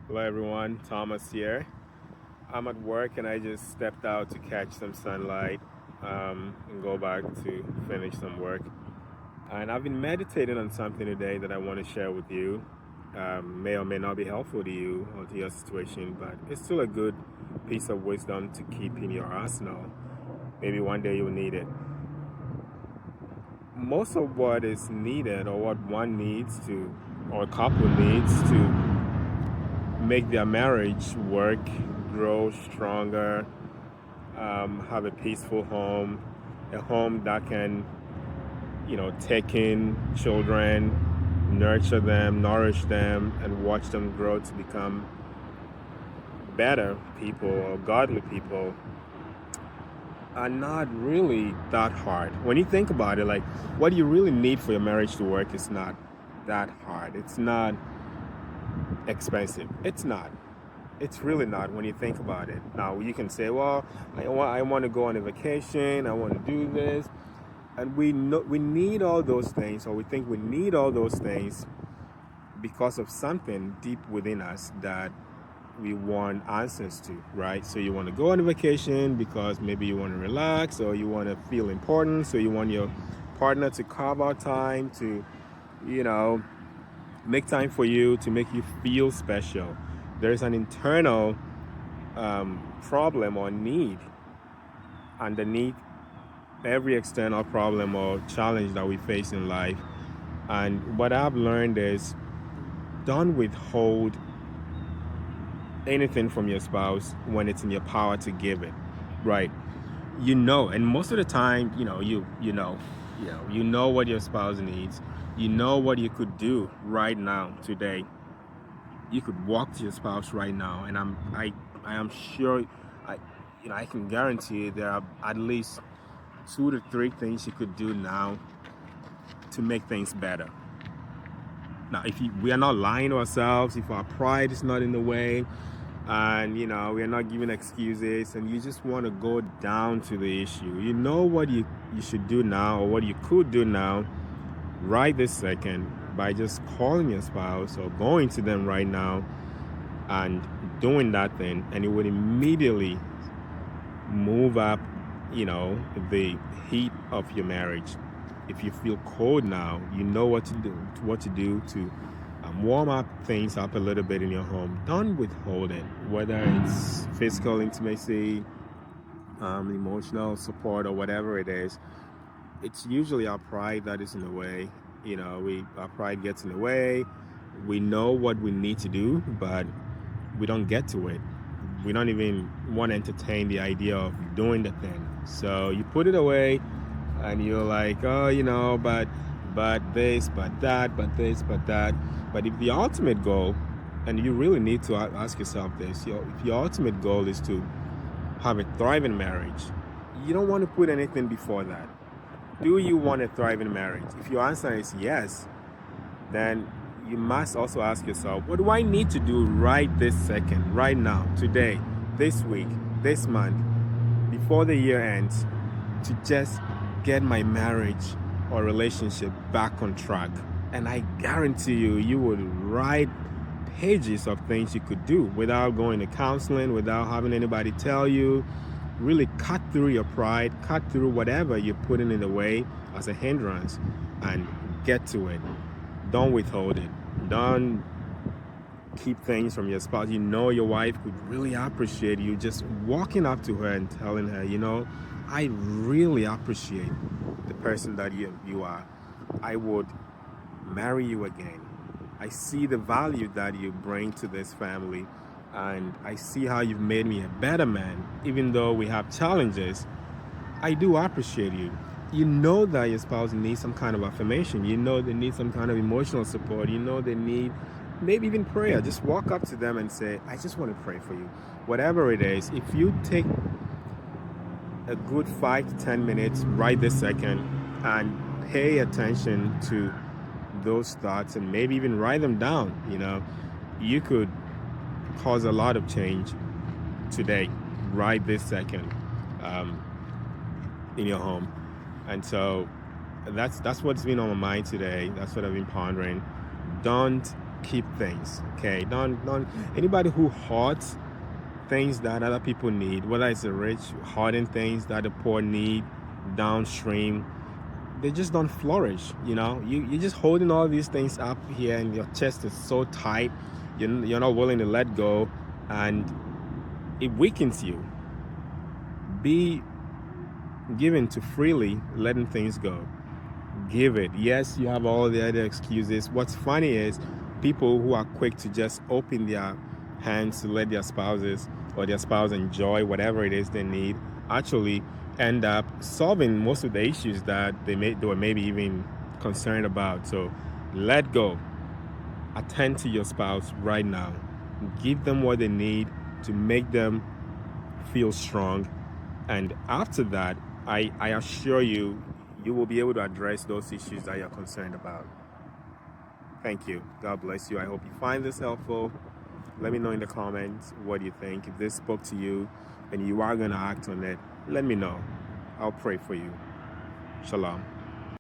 Hello everyone, Thomas here. I'm at work and I just stepped out to catch some sunlight and go back to finish some work. And I've been meditating on something today that I want to share with you. May or may not be helpful to you or to your situation, but it's still a good piece of wisdom to keep in your arsenal. Maybe one day you'll need it. Most of what is needed, or what one needs to, or a couple needs to make their marriage work, grow stronger, have a peaceful home, a home that can, take in children, nurture them, nourish them, and watch them grow to become better people or godly people are not really that hard. When you think about it, like what you really need for your marriage to work is not that hard. It's not expensive. It's not. It's really not when you think about it. Now you can say, "Well, I want to go on a vacation. I want to do this," and we need all those things, or we think we need all those things because of something deep within us that we want answers to, right? So you want to go on a vacation because maybe you want to relax, or you want to feel important. So you want your partner to carve out time to, you know, make time for you, to make you feel special. There's an internal problem or need underneath every external problem or challenge that we face in life. And what I've learned is, don't withhold anything from your spouse when it's in your power to give it, right? And most of the time, you know what your spouse needs. You know what you could do right now, today. You could walk to your spouse right now, and I am sure, I I can guarantee you there are at least 2 to 3 things you could do now to make things better. Now, if we are not lying to ourselves, if our pride is not in the way, and we are not giving excuses, and you just want to go down to the issue, you know what you should do now, or what you could do now, right this second, by just calling your spouse or going to them right now and doing that thing, and it would immediately move up, the heat of your marriage. If you feel cold now, you know what to do to warm up things up a little bit in your home. Don't withhold it, whether it's physical intimacy, emotional support, or whatever it is. It's usually our pride that is in the way. Our pride gets in the way. We know what we need to do, but we don't get to it. We don't even want to entertain the idea of doing the thing. So you put it away, and you're like, oh, but this, but that, but this, but that. But if the ultimate goal, and you really need to ask yourself this, if your ultimate goal is to have a thriving marriage, you don't want to put anything before that. Do you want a thriving marriage? If your answer is yes, then you must also ask yourself, what do I need to do right this second, right now, today, this week, this month, before the year ends, to just get my marriage or relationship back on track? And I guarantee you would write pages of things you could do without going to counseling, without having anybody tell you. Really cut through your pride, cut through whatever you're putting in the way as a hindrance, and get to it. Don't withhold it. Don't keep things from your spouse. Your wife could really appreciate you just walking up to her and telling her, I really appreciate the person that you are. I would marry you again. I see the value that you bring to this family, and I see how you've made me a better man. Even though we have challenges, I do appreciate you. You know that your spouse needs some kind of affirmation. You know they need some kind of emotional support. You know they need maybe even prayer. Just walk up to them and say, I just want to pray for you. Whatever it is, if you take a good 5 to 10 minutes right this second and pay attention to those thoughts, and maybe even write them down, you could cause a lot of change today, right this second, in your home. And so that's what's been on my mind today. That's what I've been pondering. Don't keep things. Okay, don't anybody who hoards things that other people need, whether it's the rich hoarding things that the poor need downstream, they just don't flourish. You're just holding all these things up here, and your chest is so tight. You're not willing to let go, and it weakens you. Be given to freely letting things go. Give it. Yes, you have all the other excuses. What's funny is people who are quick to just open their hands to let their spouses or their spouse enjoy whatever it is they need actually end up solving most of the issues that they were maybe even concerned about. So let go. Attend to your spouse right now. Give them what they need to make them feel strong. And after that, I assure you, you will be able to address those issues that you're concerned about. Thank you. God bless you. I hope you find this helpful. Let me know in the comments what you think. If this spoke to you and you are going to act on it, let me know. I'll pray for you. Shalom.